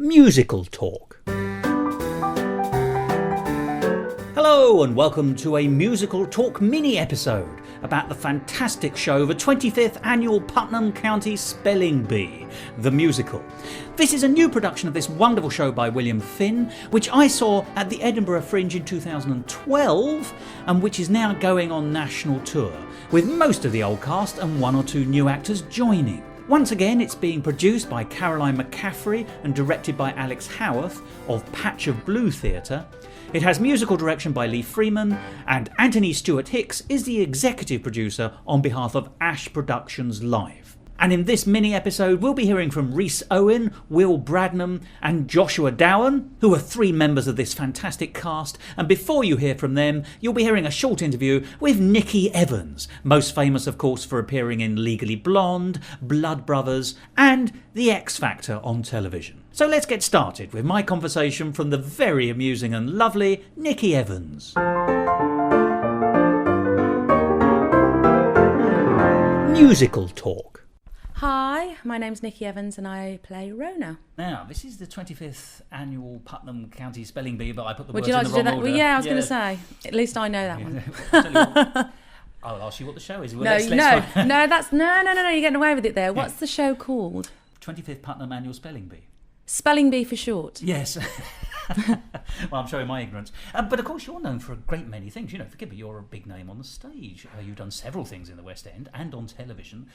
MusicalTalk. Hello and welcome to a MusicalTalk mini episode about the fantastic show, the 25th annual Putnam County Spelling Bee, the musical. This is a new production of this wonderful show by William Finn, which I saw at the Edinburgh Fringe in 2012 and which is now going on national tour, with most of the old cast and one or two new actors joining. Once again, it's being produced by Caroline McCaffrey and directed by Alex Howarth of Patch of Blue Theatre. It has musical direction by Lee Freeman, and Anthony Stewart Hicks is the executive producer on behalf of Ash Productions Live. And in this mini episode, we'll be hearing from Rhys Owen, Will Bradnam and Joshua Dowan, who are three members of this fantastic cast. And before you hear from them, you'll be hearing a short interview with Niki Evans, most famous, of course, for appearing in Legally Blonde, Blood Brothers and The X Factor on television. So let's get started with my conversation from the very amusing and lovely Niki Evans. MusicalTalk. Hi, my name's Niki Evans and I play Rona. Now, this is the 25th annual Putnam County Spelling Bee, but I put the Would words you like in to the do wrong that? order. Well, yeah, I was going to say. At least I know that one. I'll tell you what, I'll ask you what the show is. Well, No, let's try. no, you're getting away with it there. What's the show called? 25th Putnam Annual Spelling Bee. Spelling Bee for short. Yes. Well, I'm showing my ignorance. But of course, you're known for a great many things. You know, forgive me, you're a big name on the stage. You've done several things in the West End and on television.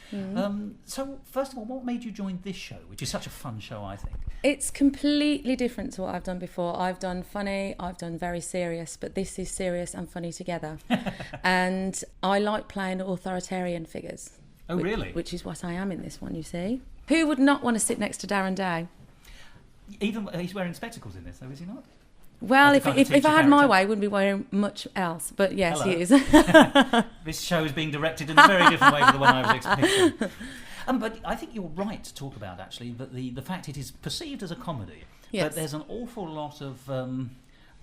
So, first of all, what made you join this show, which is such a fun show, I think? It's completely different to what I've done before. I've done funny, I've done very serious, but this is serious and funny together. And I like playing authoritarian figures. Oh, really? Which is what I am in this one, you see. Who would not want to sit next to Darren Day? Even he's wearing spectacles in this, though, is he not? Well, if I had my character. way, I wouldn't be wearing much else. But yes, Hello. he is. This show is being directed in a very different way to the one I was expecting. But I think you're right to talk about, actually, that the fact it is perceived as a comedy, Yes. but there's an awful lot of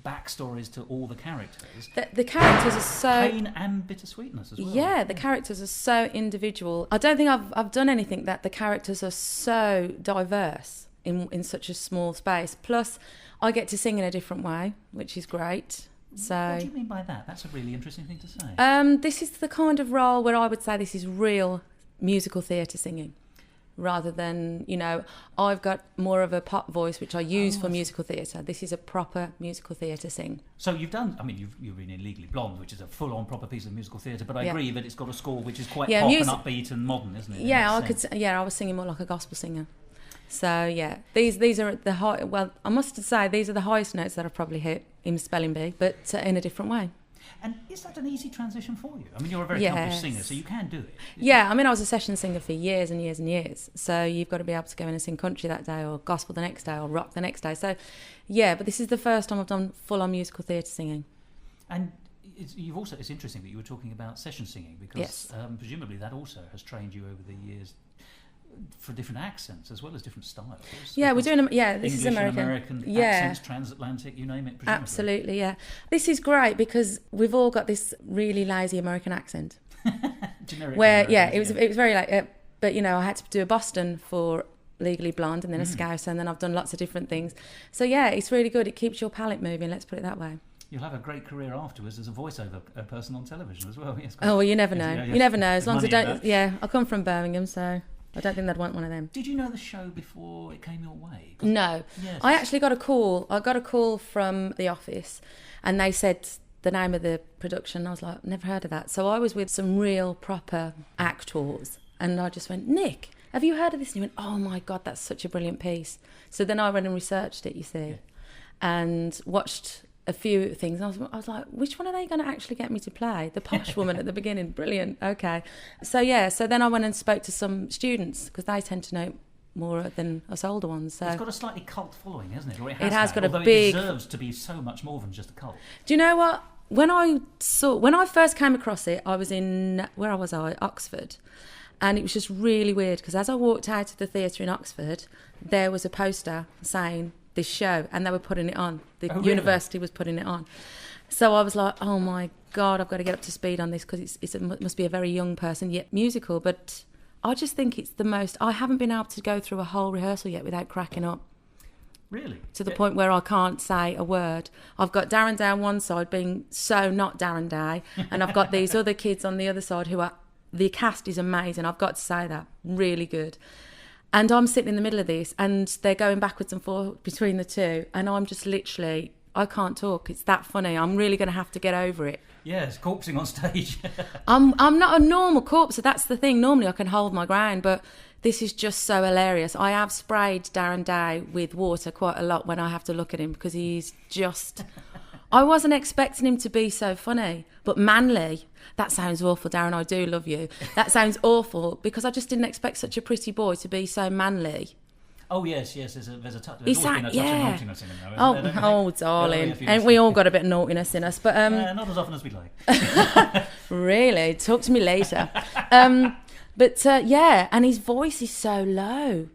backstories to all the characters. The characters are so... Pain and bittersweetness as well. Yeah, the characters are so individual. I don't think I've done anything that the characters are so diverse in such a small space. Plus, I get to sing in a different way, which is great. So, What do you mean by that? That's a really interesting thing to say. this is the kind of role where I would say this is real musical theatre singing. Rather than, I've got more of a pop voice, which I use for musical theatre. This is a proper musical theatre sing. So you've been in Legally Blonde, which is a full-on proper piece of musical theatre, but I agree that it's got a score which is quite pop and upbeat and modern, isn't it? Yeah, I was singing more like a gospel singer. So yeah, these are the high. Well, I must say these are the highest notes that I've probably hit in Spelling Bee, but in a different way. And is that an easy transition for you? I mean, you're a very accomplished singer, so you can do it. Yeah, I mean, I was a session singer for years and years and years. So you've got to be able to go in and sing country that day, or gospel the next day, or rock the next day. So yeah, but this is the first time I've done full-on musical theatre singing. And it's interesting that you were talking about session singing, because presumably that also has trained you over the years for different accents as well as different styles. Yeah, we're doing. Yeah, this English is American. And American accents, transatlantic, you name it. Presumably. Absolutely, yeah. This is great because we've all got this really lazy American accent. Generic. Where American, it was very like, but I had to do a Boston for Legally Blonde and then a Scouse, and then I've done lots of different things. So yeah, it's really good. It keeps your palate moving. Let's put it that way. You'll have a great career afterwards as a voiceover person on television as well. Yes, well, you never know. You never know. As long as I don't. That. Yeah, I come from Birmingham, so I don't think they'd want one of them. Did you know the show before it came your way? No. Yes. I actually got a call. I got a call from the office and they said the name of the production. I was like, never heard of that. So I was with some real proper actors and I just went, Nick, have you heard of this? And he went, oh my God, that's such a brilliant piece. So then I went and researched it, you see, and watched a few things. And I was like, which one are they going to actually get me to play? The posh woman at the beginning. Brilliant. Okay. So then I went and spoke to some students because they tend to know more than us older ones. So it's got a slightly cult following, hasn't it? Or it has got a although big... it deserves to be so much more than just a cult. Do you know what? When I first came across it, I was in, where was I? Oxford. And it was just really weird because as I walked out of the theatre in Oxford, there was a poster saying this show, and they were putting it on. The university was putting it on. So I was like, oh my God, I've got to get up to speed on this because it must be a very young person, yet musical. But I just think it's the most... I haven't been able to go through a whole rehearsal yet without cracking up. Really? To the point where I can't say a word. I've got Darren Day on one side being so not Darren Day, and I've got these other kids on the other side who are... The cast is amazing, I've got to say that. Really good. And I'm sitting in the middle of this, and they're going backwards and forth between the two, and I'm just literally... I can't talk. It's that funny. I'm really going to have to get over it. Yeah, it's corpsing on stage. I'm not a normal corpse, so that's the thing. Normally I can hold my ground, but this is just so hilarious. I have sprayed Darren Day with water quite a lot when I have to look at him, because he's just... I wasn't expecting him to be so funny, but manly. That sounds awful, Darren. I do love you. That sounds awful, because I just didn't expect such a pretty boy to be so manly. Oh, yes, there's a touch. There's always been a touch of naughtiness in him, though, isn't there? Oh, darling. And we all got a bit of naughtiness in us. But not as often as we'd like. Really? Talk to me later. Yeah, and his voice is so low.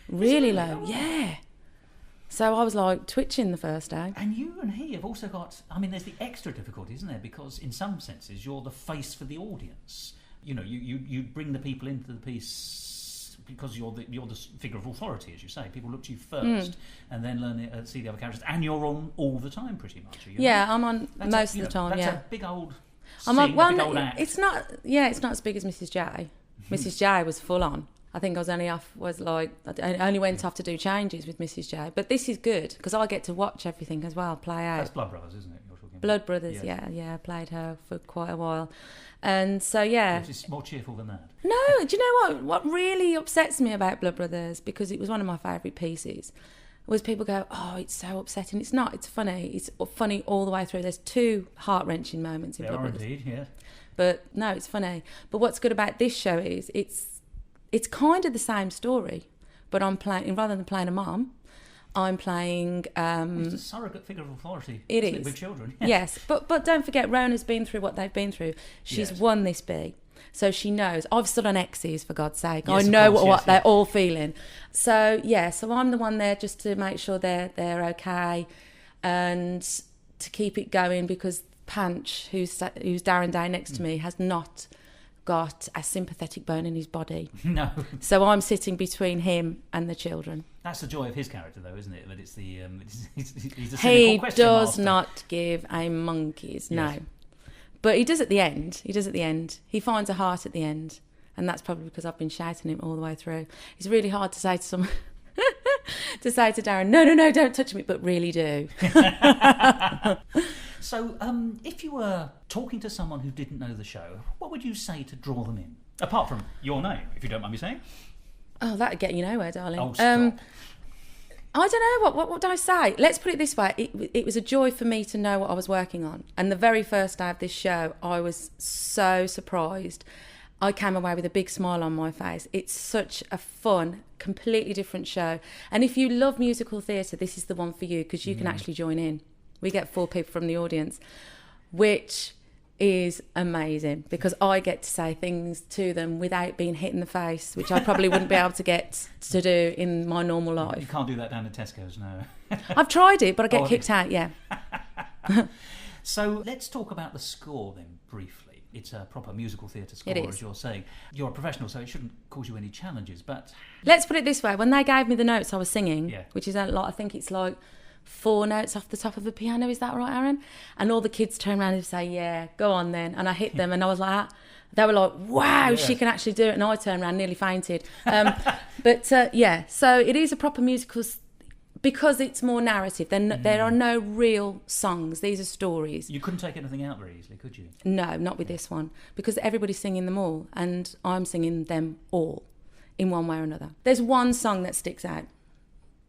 Really low, yeah. So I was like twitching the first day. And you and he have also got... I mean, there's the extra difficulty, isn't there? Because in some senses, you're the face for the audience. You know, you bring the people into the piece... because you're the figure of authority, as you say. People look to you first and then see the other characters, and you're on all the time pretty much. Yeah, I'm on most of the time, that's yeah. a big old scene, big old act. It's not as big as Mrs. J. Mrs. J was full on. I think I only went off to do changes with Mrs. J. But this is good, because I get to watch everything as well, play out. That's Blood Brothers, isn't it? You're talking about? Blood Brothers, yeah. I played her for quite a while. And so, yeah. It's more cheerful than that. No, do you know what really upsets me about Blood Brothers, because it was one of my favourite pieces, was people go, oh, it's so upsetting. It's not, it's funny. It's funny all the way through. There's 2 heart-wrenching moments in Blood Brothers. Indeed, yeah. But no, it's funny. But what's good about this show is it's kind of the same story, but I'm playing, rather than playing a mum, I'm playing... it's a surrogate figure of authority. It is. With children. Yes, but don't forget, Rona's been through what they've been through. She's won this bee, so she knows. I've stood on X's, for God's sake. Yes, I know course, what they're all feeling. So, so I'm the one there just to make sure they're okay and to keep it going, because Panch, who's Darren Day next to me, has not... got a sympathetic bone in his body. No. So I'm sitting between him and the children. That's the joy of his character, though, isn't it? That it's the he's a cynical he question does master. not give a monkey's, no. Yes. But he does at the end. He finds a heart at the end, and that's probably because I've been shouting him all the way through. It's really hard to say to someone, to say to Darren, no, don't touch me, but really do. So, if you were talking to someone who didn't know the show, what would you say to draw them in? Apart from your name, if you don't mind me saying. Oh, that'd get you nowhere, darling. Oh, stop. I don't know, what would I say? Let's put it this way. It was a joy for me to know what I was working on. And the very first day of this show, I was so surprised. I came away with a big smile on my face. It's such a fun, completely different show. And if you love musical theatre, this is the one for you, because you can actually join in. We get 4 people from the audience, which is amazing, because I get to say things to them without being hit in the face, which I probably wouldn't be able to get to do in my normal life. You can't do that down at Tesco's, no. I've tried it, but I get kicked out, yeah. So let's talk about the score then, briefly. It's a proper musical theatre score, as you're saying. You're a professional, so it shouldn't cause you any challenges, but... Let's put it this way. When they gave me the notes I was singing, which is a lot, I think it's like 4 notes off the top of a piano, is that right, Aaron? And all the kids turn around and say, yeah, go on then. And I hit them, and I was like, they were like, wow, she can actually do it. And I turned around, nearly fainted. So it is a proper musical, because it's more narrative. There are no real songs. These are stories. You couldn't take anything out very easily, could you? No, not with this one, because everybody's singing them all, and I'm singing them all in one way or another. There's one song that sticks out.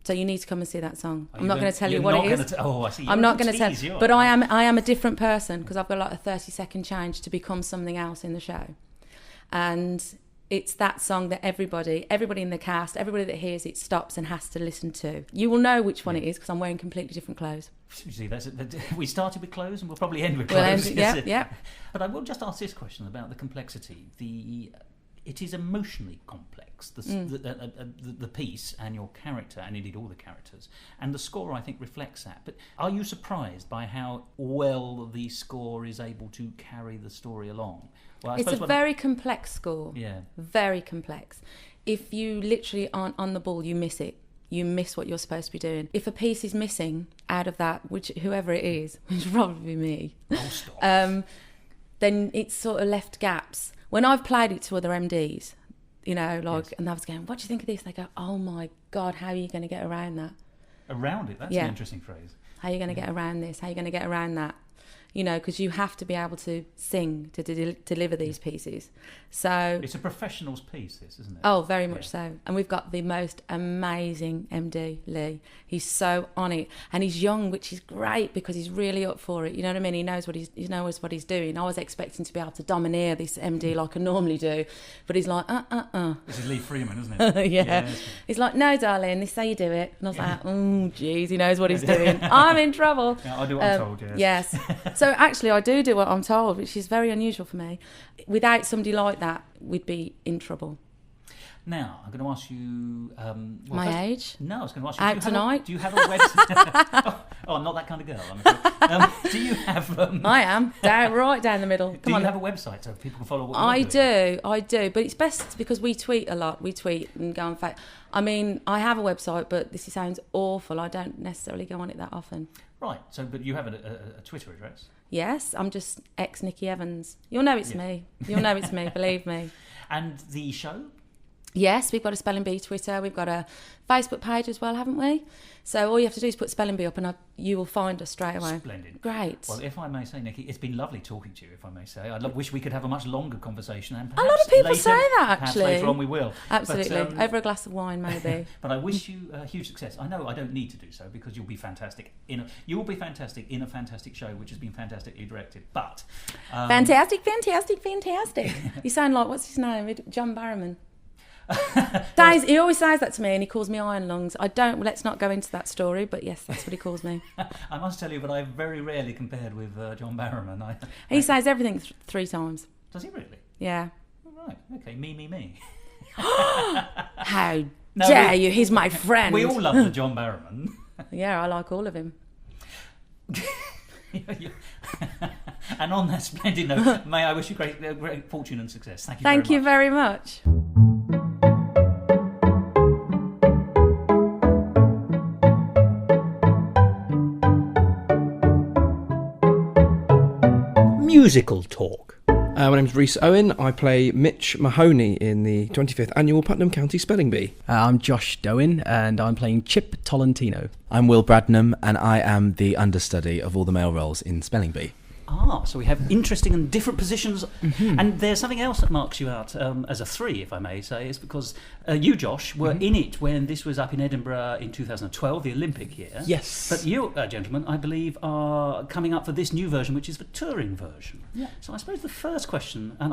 So you need to come and see that song. I'm not going to tell you what it is. I see. I'm not going to tell. But I am a different person, because I've got like a 30-second change to become something else in the show. And it's that song that everybody in the cast, everybody that hears it stops and has to listen to. You will know which one it is, because I'm wearing completely different clothes. You see, we started with clothes and we'll probably end with clothes. Yeah. But I will just ask this question about the complexity. It is emotionally complex, the piece and your character, and indeed all the characters. And the score, I think, reflects that. But are you surprised by how well the score is able to carry the story along? Well, it's a very complex score. Yeah. Very complex. If you literally aren't on the ball, you miss it. you miss what you're supposed to be doing. If a piece is missing out of that, which whoever it is, which will probably be me, then it's sort of left gaps. When I've played it to other MDs, and I was going, what do you think of this? They go, oh my God, how are you going to get around that? Around it? That's an interesting phrase. How are you going to get around this? How are you going to get around that? Because you have to be able to sing to deliver these pieces. So it's a professional's piece, this, isn't it? Oh, very much so. And we've got the most amazing MD, Lee. He's so on it, and he's young, which is great because he's really up for it. You know what I mean? He knows what he's doing. I was expecting to be able to domineer this MD like I normally do, but he's like, This is Lee Freeman, isn't it? Yeah. He's like, no, darling, this is how you do it. And I was like, oh, geez, he knows what he's doing. I'm in trouble. Yeah, I do what I'm told. Yes. So actually, I do what I'm told, which is very unusual for me. Without somebody like that, we'd be in trouble. Now, I'm going to ask you... My age? No, I was going to ask you... Out tonight? Do you have a website? I'm not that kind of girl, I'm afraid. Do you have... I am. Right down the middle. Do you have a website so people can follow what you're doing? I do. But it's best because we tweet a lot. We tweet and go on Facebook. I mean, I have a website, but this sounds awful. I don't necessarily go on it that often. Right. So, but you have a Twitter address? Yes, I'm just Niki Evans. You'll know it's me. You'll know it's me, believe me. And the show? Yes, we've got a Spelling Bee Twitter. We've got a Facebook page as well, haven't we? So all you have to do is put Spelling Bee up and you will find us straight away. Splendid. Great. Well, if I may say, Niki, it's been lovely talking to you, if I may say. I wish we could have a much longer conversation. And a lot of people later, say that, actually. Perhaps later on we will. Absolutely. Over a glass of wine, maybe. But I wish you huge success. I know I don't need to do so because you'll be fantastic. You will be fantastic in a fantastic show, which has been fantastically directed. But fantastic. You sound like, what's his name? John Barrowman. He always says that to me, and he calls me Iron Lungs. Let's not go into that story, but yes, that's what he calls me. I must tell you, but I've very rarely compared with John Barrowman. He says everything 3 times. Does he really? Yeah. All right. Okay. Me. How dare you? He's my friend. We all love the John Barrowman. Yeah, I like all of him. And on that splendid note, may I wish you great fortune and success. Thank you. Thank you very much. Musical Talk. My name's Rhys Owen. I play Mitch Mahoney in the 25th Annual Putnam County Spelling Bee. I'm Josh Dowen, and I'm playing Chip Tolentino. I'm Will Bradnam, and I am the understudy of all the male roles in Spelling Bee. So we have interesting and different positions. Mm-hmm. And there's something else that marks you out as a 3, if I may say, is because you, Josh, were in it when this was up in Edinburgh in 2012, the Olympic year. Yes. But you, gentlemen, I believe, are coming up for this new version, which is the touring version. Yeah. So I suppose the first question, and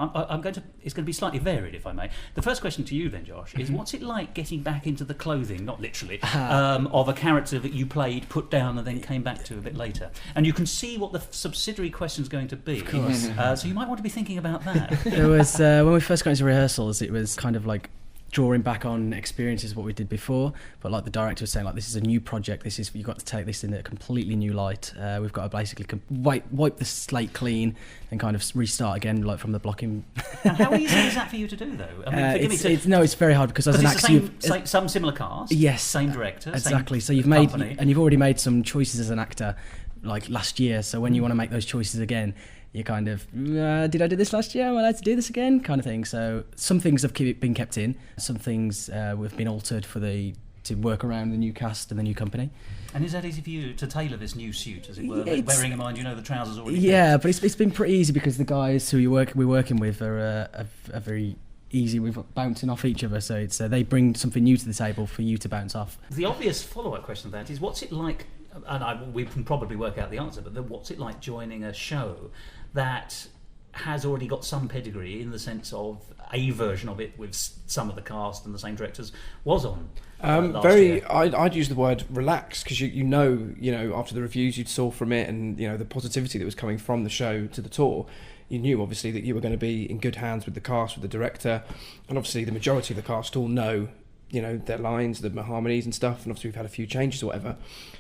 it's going to be slightly varied, if I may. The first question to you then, Josh, is what's it like getting back into the clothing, not literally, of a character that you played, put down, and then came back to a bit later? And you can see what the subsidiary question's going to be. Of course. So you might want to be thinking about that. It was when we first got into rehearsals, it was kind of like drawing back on experiences of what we did before, but like the director was saying, like, this is a new project, you've got to take this in a completely new light. We've got to basically wipe the slate clean and kind of restart again, like from the blocking. And how easy is that for you to do, though? I mean, it's very hard because as an actor, some similar cast, yes, same director, exactly. Same so you've made company. and you've already made some choices as an actor, like last year. So when you want to make those choices again, you're kind of, did I do this last year? Am I allowed to do this again? Kind of thing. So some things have been kept in. Some things have been altered to work around the new cast and the new company. And is that easy for you to tailor this new suit, as it were, bearing in mind the trousers already? Yeah, but it's been pretty easy because the guys who we're working with are very easy with bouncing off each other. So it's they bring something new to the table for you to bounce off. The obvious follow-up question to that is, what's it like? And we can probably work out the answer, but what's it like joining a show that has already got some pedigree in the sense of a version of it with some of the cast and the same directors was on last year? I'd use the word relaxed because you know after the reviews you'd saw from it and the positivity that was coming from the show to the tour, you knew obviously that you were going to be in good hands with the cast, with the director, and obviously the majority of the cast all know their lines, the harmonies and stuff, and obviously we've had a few changes or whatever,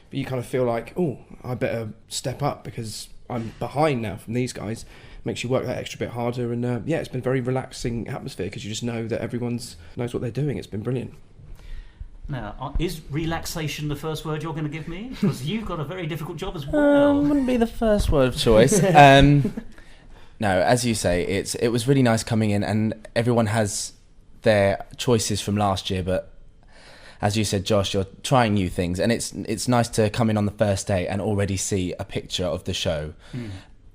but you kind of feel like, I better step up because I'm behind now from these guys. Makes you work that extra bit harder, and it's been a very relaxing atmosphere because you just know that everyone's knows what they're doing. It's been brilliant. Now, is relaxation the first word you're going to give me? Because you've got a very difficult job as well. Wouldn't be the first word of choice. No, as you say, it was really nice coming in, and everyone has their choices from last year, but as you said, Josh, you're trying new things, and it's nice to come in on the first day and already see a picture of the show.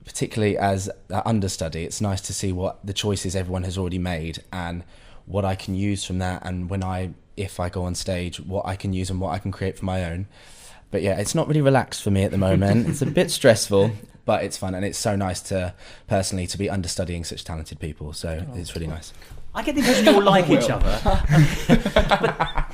Particularly as an understudy, it's nice to see what the choices everyone has already made and what I can use from that, and if I go on stage, what I can use and what I can create for my own. But yeah, it's not really relaxed for me at the moment. It's a bit stressful, but it's fun, and it's so nice to be understudying such talented people, so it's really nice. I get the impression you all like each other. But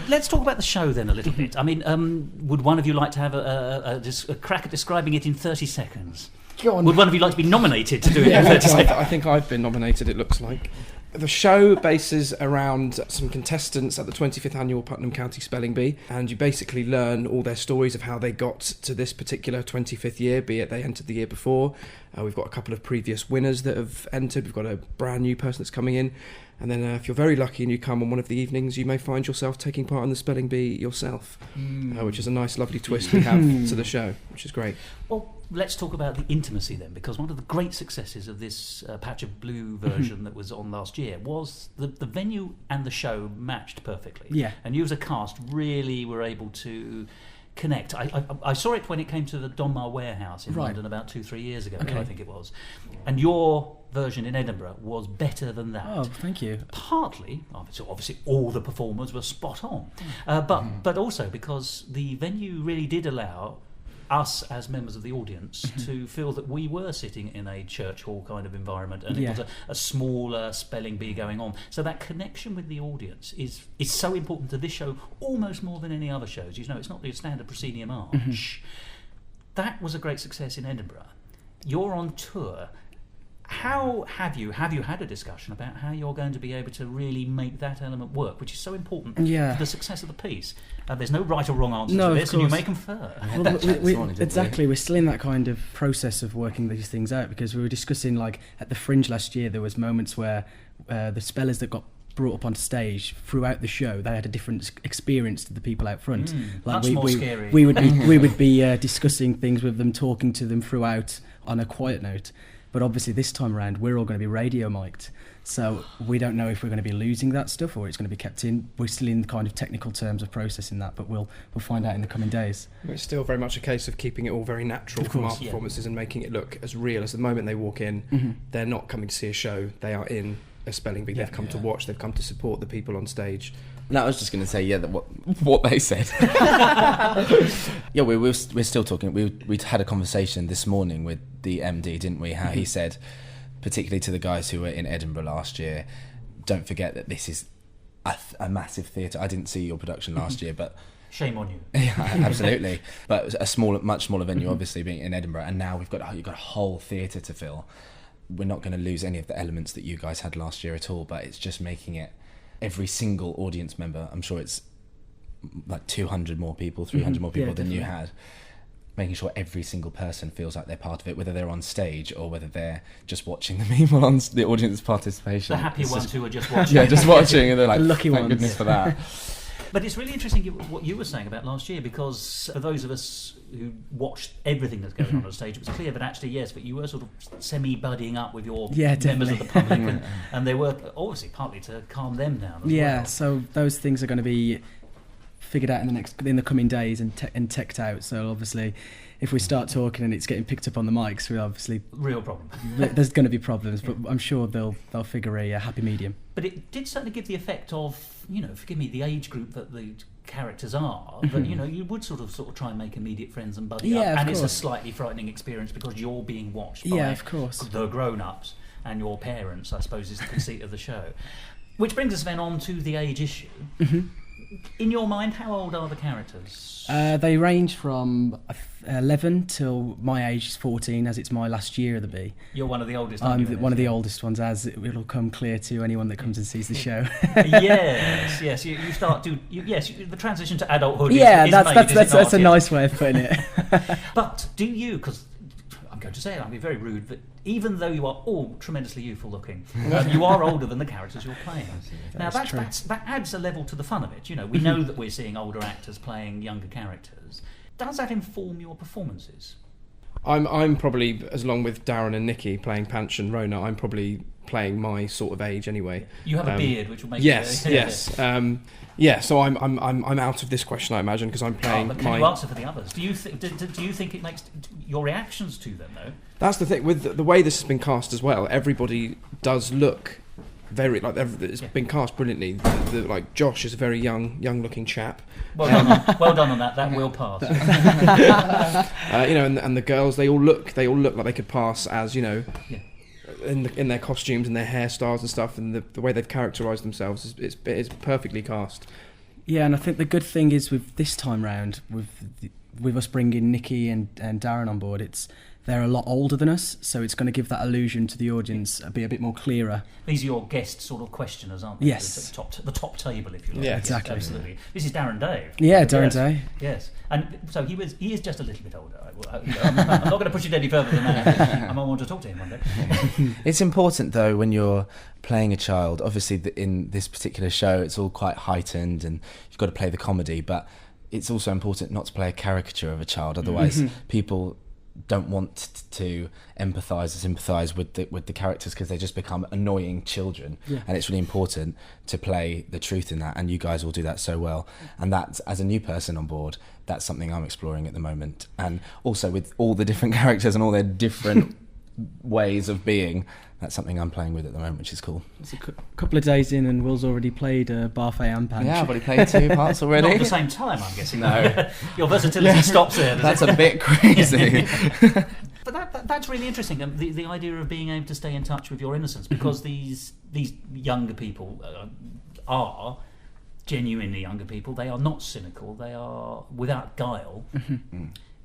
let's talk about the show then a little bit. I mean, would one of you like to have a crack at describing it in 30 seconds? Go on. Would one of you like to be nominated to do it in 30 seconds? I think I've been nominated, it looks like. The show bases around some contestants at the 25th annual Putnam County Spelling Bee, and you basically learn all their stories of how they got to this particular 25th year, be it they entered the year before. We've got a couple of previous winners that have entered. We've got a brand new person that's coming in. And then if you're very lucky and you come on one of the evenings, you may find yourself taking part in the spelling bee yourself, which is a nice, lovely twist we have to the show, which is great. Well, let's talk about the intimacy then, because one of the great successes of this Patch of Blue version that was on last year was the venue and the show matched perfectly. Yeah. And you as a cast really were able to connect. I saw it when it came to the Donmar Warehouse in London about 2-3 years ago, I think it was. And your version in Edinburgh was better than that. Oh, thank you. Partly, obviously all the performers were spot on, but also because the venue really did allow us as members of the audience to feel that we were sitting in a church hall kind of environment, and it was a smaller spelling bee going on. So that connection with the audience is so important to this show, almost more than any other shows. You know, it's not the standard proscenium arch. That was a great success in Edinburgh. You're on tour. How have you had a discussion about how you're going to be able to really make that element work, which is so important for the success of the piece? There's no right or wrong answer to this, and you may confer. Exactly, we're still in that kind of process of working these things out, because we were discussing, like, at the Fringe last year, there was moments where the spellers that got brought up on stage throughout the show, they had a different experience to the people out front. That's more scary. We would be discussing things with them, talking to them throughout on a quiet note. But obviously this time around, we're all going to be radio mic'd. So we don't know if we're going to be losing that stuff or it's going to be kept in. We're still in kind of technical terms of processing that, but we'll find out in the coming days. It's still very much a case of keeping it all very natural from our performances and making it look as real as the moment they walk in. They're not coming to see a show, they are in a spelling bee. They've come to watch, they've come to support the people on stage. No, I was just going to say, that what they said. We're still talking. We had a conversation this morning with the MD, didn't we? How he said, particularly to the guys who were in Edinburgh last year, don't forget that this is a massive theatre. I didn't see your production last year, but shame on you. Yeah, absolutely. But much smaller venue, obviously, being in Edinburgh, and now you've got a whole theatre to fill. We're not going to lose any of the elements that you guys had last year at all, but it's just making it. Every single audience member, I'm sure it's like 200 more people, 300 more people than you had, making sure every single person feels like they're part of it, whether they're on stage or whether they're just watching the people on the audience participation. The happy ones who are just watching. Yeah, just watching, and they're like, lucky thank ones. goodness for that. But it's really interesting what you were saying about last year, because for those of us who watched everything that's going on stage, it was clear that actually, yes, but you were sort of semi-buddying up with your members of the public, and they were obviously partly to calm them down as well. So those things are going to be figured out in the coming days and teched out. So obviously, if we start talking and it's getting picked up on the mics, we obviously real problem. There's going to be problems, but I'm sure they'll figure a happy medium. But it did certainly give the effect of, forgive me, the age group that the characters are, but you would sort of try and make immediate friends and buddy up, and it's a slightly frightening experience because you're being watched by the grown-ups and your parents, I suppose, is the conceit of the show. Which brings us then on to the age issue. In your mind, how old are the characters? They range from 11 till my age is 14, as it's my last year of the Bee. You're one of the oldest, I'm one of the oldest ones, as it'll come clear to anyone that comes and sees the show. yes. You start to... the transition to adulthood that's a nice way of putting it. But do you... Because I'm going to say it, I'll be very rude, but even though you are all tremendously youthful looking, you are older than the characters you're playing. Now that adds a level to the fun of it. You know, we know that we're seeing older actors playing younger characters. Does that inform your performances? I'm probably, as along with Darren and Niki playing Panch and Rona, I'm probably playing my sort of age anyway. You have a beard, which will make yes, you... yes. So I'm out of this question, I imagine, because I'm playing but can you answer for the others? Do you think it makes your reactions to them though? That's the thing with the way this has been cast as well. Everybody does look very it's been cast brilliantly. Like Josh is a very young looking chap. Well done on that. That will pass. And the girls, they all look like they could pass as in their costumes and their hairstyles and stuff, and the way they've characterised themselves is perfectly cast. Yeah, and I think the good thing is with this time round, with us bringing Niki and Darren on board, they're a lot older than us, so it's going to give that illusion to the audience, be a bit more clearer. These are your guest sort of questioners, aren't they? Yes. The top table, if you like. Yeah, exactly. Absolutely. This is Darren Dave. Yeah, Darren Dave. Yes. And so he is just a little bit older. I'm not going to push it any further than that. I might want to talk to him one day. It's important, though, when you're playing a child, obviously in this particular show, it's all quite heightened and you've got to play the comedy, but it's also important not to play a caricature of a child, otherwise people don't want to empathise or sympathise with the characters because they just become annoying children. And it's really important to play the truth in that, and you guys will do that so well. And that's, as a new person on board, that's something I'm exploring at the moment. And also with all the different characters and all their different ways of being, that's something I'm playing with at the moment, which is cool. It's a couple of days in and Will's already played Barfay and Panch. Yeah, I've already played 2 parts already. Not at the same time, I'm guessing. No. Your versatility stops there. That's a bit crazy. But that's really interesting, the idea of being able to stay in touch with your innocence, because these younger people are genuinely younger people. They are not cynical. They are without guile.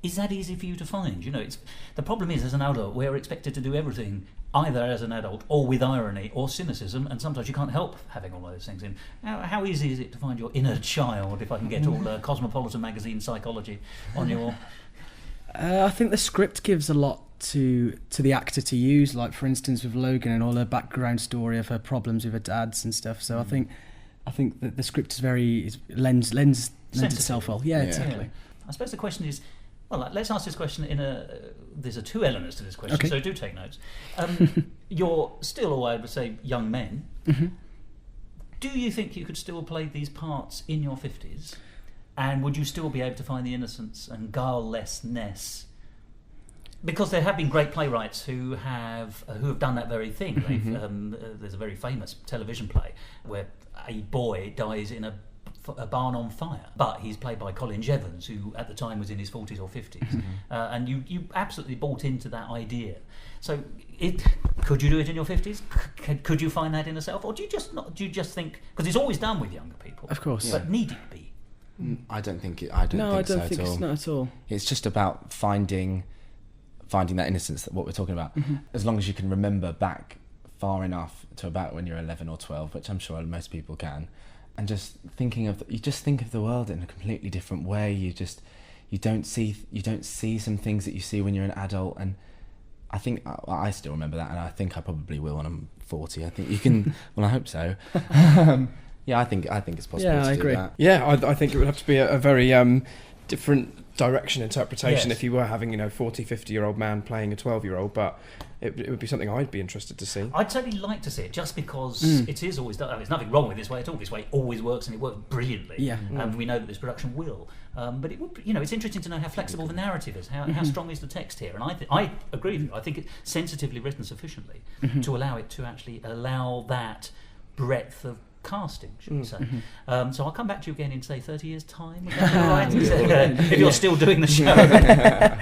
Is that easy for you to find? You know, the problem is, as an adult, we're expected to do everything either as an adult or with irony or cynicism, and sometimes you can't help having all those things in. How easy is it to find your inner child, if I can get all Cosmopolitan magazine psychology on your... I think the script gives a lot to the actor to use, like for instance with Logan and all her background story of her problems with her dads and stuff. So I think that the script is lends itself well. Yeah, exactly. Yeah. I suppose the question is, well, let's ask this question there's 2 elements to this question, okay. So do take notes. You're still, I would say, young men. Do you think you could still play these parts in your 50s? And would you still be able to find the innocence and guilelessness? Because there have been great playwrights who have done that very thing. There's a very famous television play where a boy dies in a barn on fire, but he's played by Colin Evans, who at the time was in his 40s or 50s, and you absolutely bought into that idea. So could you do it in your 50s? Could you find that in yourself, or do you just think, because it's always done with younger people, of course, but need it be? I don't think so it's not at all. It's just about finding that innocence, that what we're talking about. As long as you can remember back far enough to about when you're 11 or 12, which I'm sure most people can, and just think of the world in a completely different way. You don't see some things that you see when you're an adult, and I think I still remember that, and I think I probably will when I'm 40. I think you can. Well, I hope so. Yeah, I think it's possible. Yeah, to I do agree. that. Yeah, I think it would have to be a very different direction interpretation Yes. if you were having 40, 50-year-old man playing a 12-year-old, but it would be something I'd be interested to see. I'd certainly like to see it, just because it is always done. There's nothing wrong with this way at all. This way always works, and it works brilliantly. Yeah. And we know that this production will. But it would, it's interesting to know how flexible the narrative is. How strong is the text here? And I agree with you. I think it's sensitively written sufficiently to allow it to actually allow that breadth of casting, should we say. So I'll come back to you again in, say, 30 years' time. Is that all right? If you're still doing the show.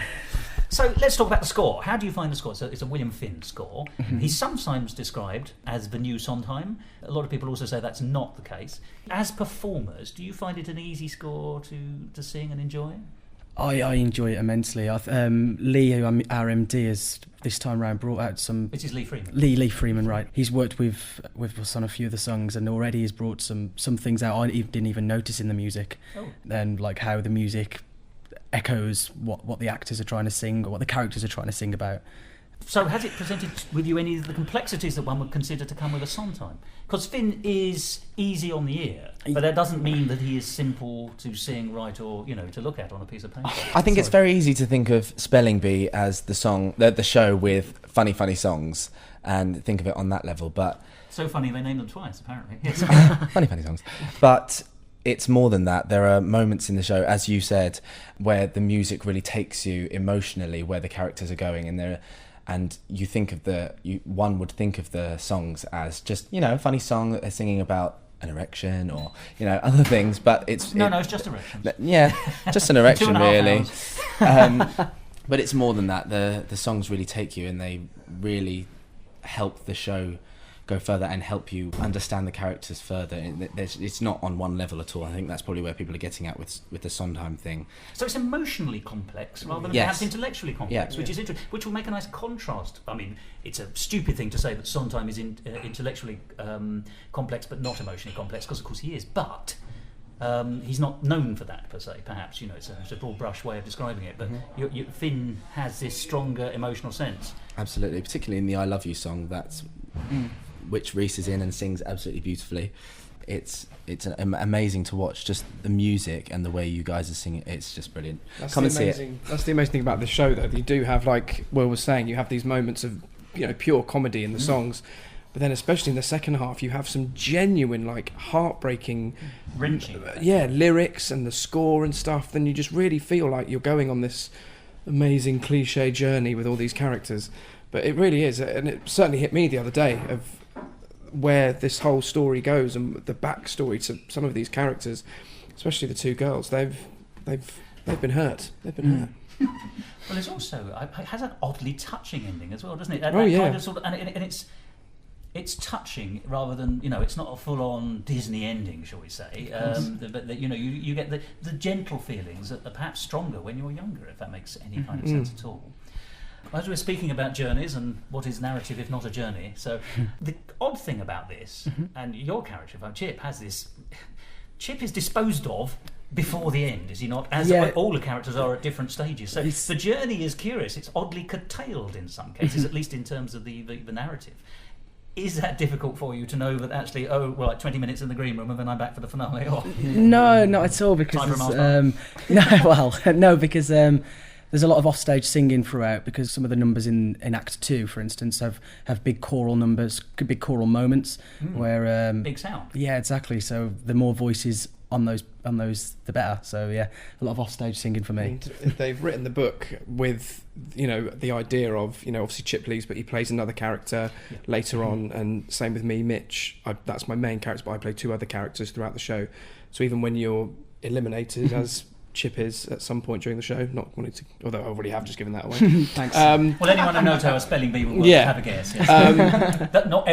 So let's talk about the score. How do you find the score? So it's a William Finn score. He's sometimes described as the new Sondheim. A lot of people also say that's not the case. As performers, do you find it an easy score to sing and enjoy? I enjoy it immensely. Lee, who our MD, has this time round brought out some... Which is Lee Freeman. Lee Freeman, right. He's worked with us on a few of the songs, and already he's brought some things out I didn't even notice in the music. And like how the music echoes what the actors are trying to sing or what the characters are trying to sing about. So has it presented with you any of the complexities that one would consider to come with a Sondheim? Because Finn is easy on the ear, but that doesn't mean that he is simple to sing, write, or to look at on a piece of paper. I think it's very easy to think of Spelling Bee as the show with funny songs, and think of it on that level. But so funny they named them twice, apparently. Yes. funny songs. But it's more than that. There are moments in the show, as you said, where the music really takes you emotionally, where the characters are going, and you think of one would think of the songs as just a funny song that they're singing about an erection or other things, but it's just erections. Yeah, just an erection 2.5 really. But it's more than that. The songs really take you, and they really help the show go further and help you understand the characters further. It's not on one level at all. I think that's probably where people are getting at with the Sondheim thing. So it's emotionally complex rather than Yes. perhaps intellectually complex, Yeah. which is interesting, which will make a nice contrast. I mean, it's a stupid thing to say that Sondheim is intellectually complex but not emotionally complex, because of course he is, but he's not known for that per se, perhaps. It's a broad brush way of describing it, but Finn has this stronger emotional sense. Absolutely, particularly in the I Love You song, which Reese is in and sings absolutely beautifully. It's amazing to watch, just the music and the way you guys are singing. It's just brilliant. Come and see it. That's the amazing thing about this show, though. You do have, like Will was saying, you have these moments of pure comedy in the songs, but then especially in the second half, you have some genuine, like, heartbreaking, wrenching, lyrics and the score and stuff. Then you just really feel like you're going on this amazing cliche journey with all these characters. But it really is, and it certainly hit me the other day of where this whole story goes and the backstory to some of these characters, especially the two girls. They've been hurt. They've been hurt. Well, it's also it has an oddly touching ending as well, doesn't it? That yeah. kind of sort of, and it's touching rather than it's not a full-on Disney ending, shall we say? But you get the gentle feelings that are perhaps stronger when you're younger, if that makes any kind of sense at all. As we're speaking about journeys and what is narrative if not a journey, so the odd thing about this, and your character, Chip, has this... Chip is disposed of before the end, is he not? As all the characters are at different stages. So the journey is curious. It's oddly curtailed in some cases, at least in terms of the narrative. Is that difficult for you to know that actually, like 20 minutes in the green room and then I'm back for the finale? Or No, not at all, because because there's a lot of offstage singing throughout, because some of the numbers in Act 2, for instance, have big choral numbers, big choral moments where big sound. Yeah, exactly. So the more voices on those, the better. So yeah, a lot of offstage singing for me. And they've written the book with the idea of obviously Chip leaves, but he plays another character later on, and same with me, Mitch. That's my main character, but I play two other characters throughout the show. So even when you're eliminated as Chip is at some point during the show, not wanting to, although I already have just given that away. Thanks. Well, anyone who knows how a spelling bee will work, have a guess. Yes. That not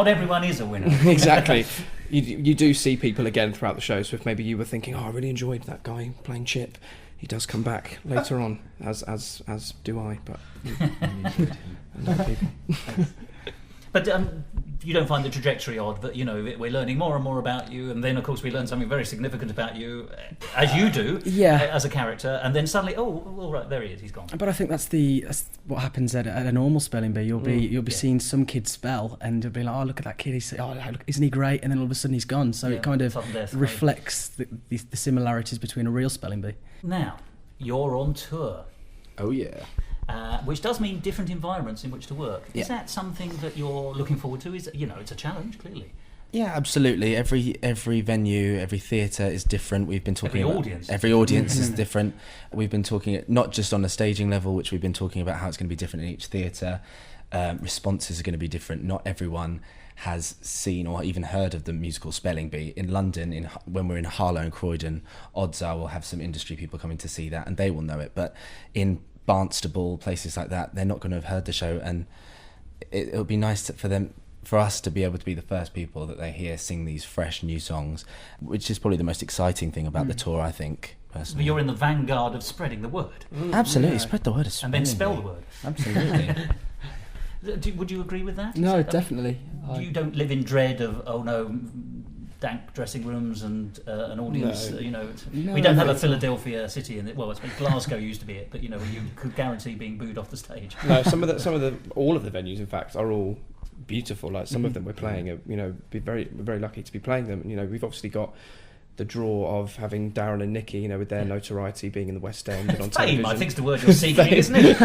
everyone is a winner. Exactly. You do see people again throughout the show. So if maybe you were thinking, I really enjoyed that guy playing Chip, he does come back later on, as do I. But and other people. But you don't find the trajectory odd that we're learning more and more about you, and then of course we learn something very significant about you, as you do, as a character, and then suddenly, right, there he is, he's gone. But I think that's what happens at a normal spelling bee. You'll be seeing some kid spell, and you'll be like, look at that kid, isn't he great? And then all of a sudden he's gone. So it kind of reflects the similarities between a real spelling bee. Now you're on tour. Oh yeah. Which does mean different environments in which to work. Is that something that you're looking forward to? It's a challenge, clearly. Yeah, absolutely. Every venue, every theatre is different. We've been talking about every audience is different. We've been talking not just on a staging level, which we've been talking about how it's going to be different in each theatre. Responses are going to be different. Not everyone has seen or even heard of the musical Spelling Bee. In London, when we're in Harlow and Croydon, odds are we'll have some industry people coming to see that, and they will know it. But in Barnstable, places like that, they're not going to have heard the show, and it'll be nice for us to be able to be the first people that they hear sing these fresh new songs, which is probably the most exciting thing about the tour, I think, personally. You're in the vanguard of spreading the word. Absolutely, spread the word. And then spell the word. Absolutely. Would you agree with that? No, definitely. You don't live in dread of, dank dressing rooms and an audience. No. We don't have a Philadelphia city in it. Well, I suppose Glasgow used to be it, but you could guarantee being booed off the stage. No, all of the venues, in fact, are all beautiful. Like some of them we're playing, we're very lucky to be playing them. We've obviously got the draw of having Darren and Niki, with their notoriety being in the West End and on television. I think's the word you're seeking, isn't it?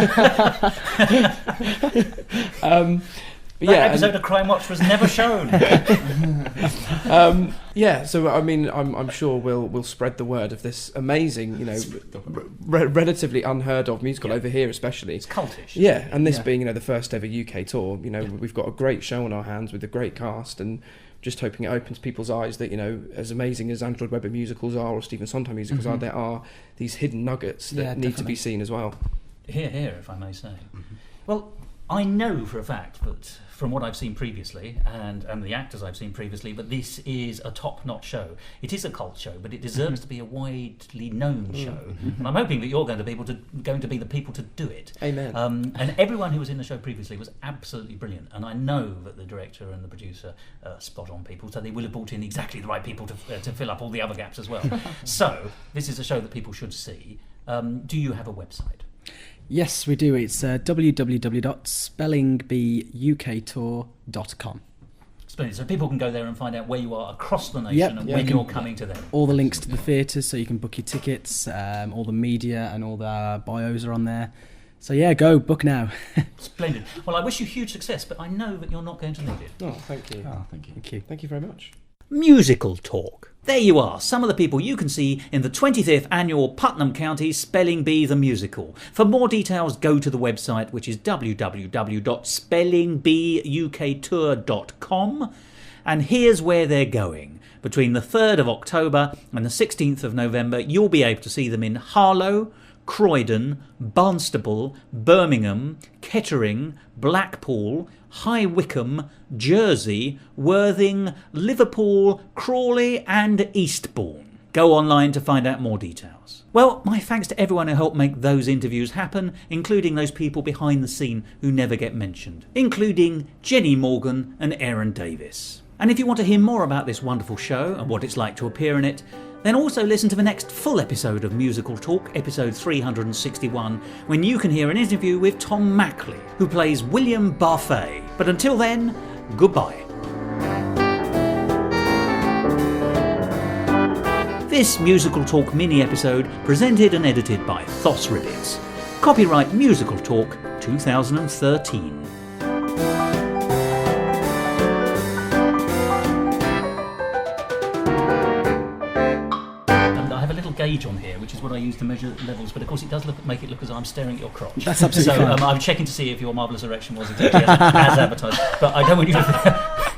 That episode of Crime Watch was never shown. So I'm sure we'll spread the word of this amazing, relatively unheard of musical over here, especially. It's cultish. Yeah, and this being the first ever UK tour, we've got a great show on our hands with a great cast, and just hoping it opens people's eyes that as amazing as Andrew Lloyd Webber musicals are or Stephen Sondheim musicals are, there are these hidden nuggets that need to be seen as well. Here, if I may say. Well, I know for a fact, but from what I've seen previously and the actors I've seen previously, but this is a top-notch show. It is a cult show, but it deserves to be a widely known show. And I'm hoping that you're going to be the people to do it. Amen. And everyone who was in the show previously was absolutely brilliant. And I know that the director and the producer are spot-on people, so they will have brought in exactly the right people to fill up all the other gaps as well. So this is a show that people should see. Do you have a website? Yes, we do. It's www.spellingbeeuktour.com. Splendid. So people can go there and find out where you are across the nation and when you're coming to them. All the links to the theatres, so you can book your tickets. All the media and all the bios are on there. So go book now. Splendid. Well, I wish you huge success, but I know that you're not going to need it. Oh, thank you. Thank you. Thank you very much. Musical Talk. There you are, some of the people you can see in the 25th annual Putnam County Spelling Bee the Musical. For more details, go to the website, which is www.spellingbeeuktour.com. And here's where they're going. Between the 3rd of October and the 16th of November, you'll be able to see them in Harlow, Croydon, Barnstaple, Birmingham, Kettering, Blackpool, High Wycombe, Jersey, Worthing, Liverpool, Crawley and Eastbourne. Go online to find out more details. Well, my thanks to everyone who helped make those interviews happen, including those people behind the scene who never get mentioned, including Jenny Morgan and Aaron Davis. And if you want to hear more about this wonderful show and what it's like to appear in it, then also listen to the next full episode of Musical Talk, episode 361, when you can hear an interview with Tom Mackley, who plays William Barfay. But until then, goodbye. This Musical Talk mini-episode presented and edited by Thos. Copyright Musical Talk 2013. Gauge on here, which is what I use to measure levels, but of course it does make it look as though I'm staring at your crotch. That's absolutely fine. I'm checking to see if your marvellous erection was exactly as advertised, but I don't want you to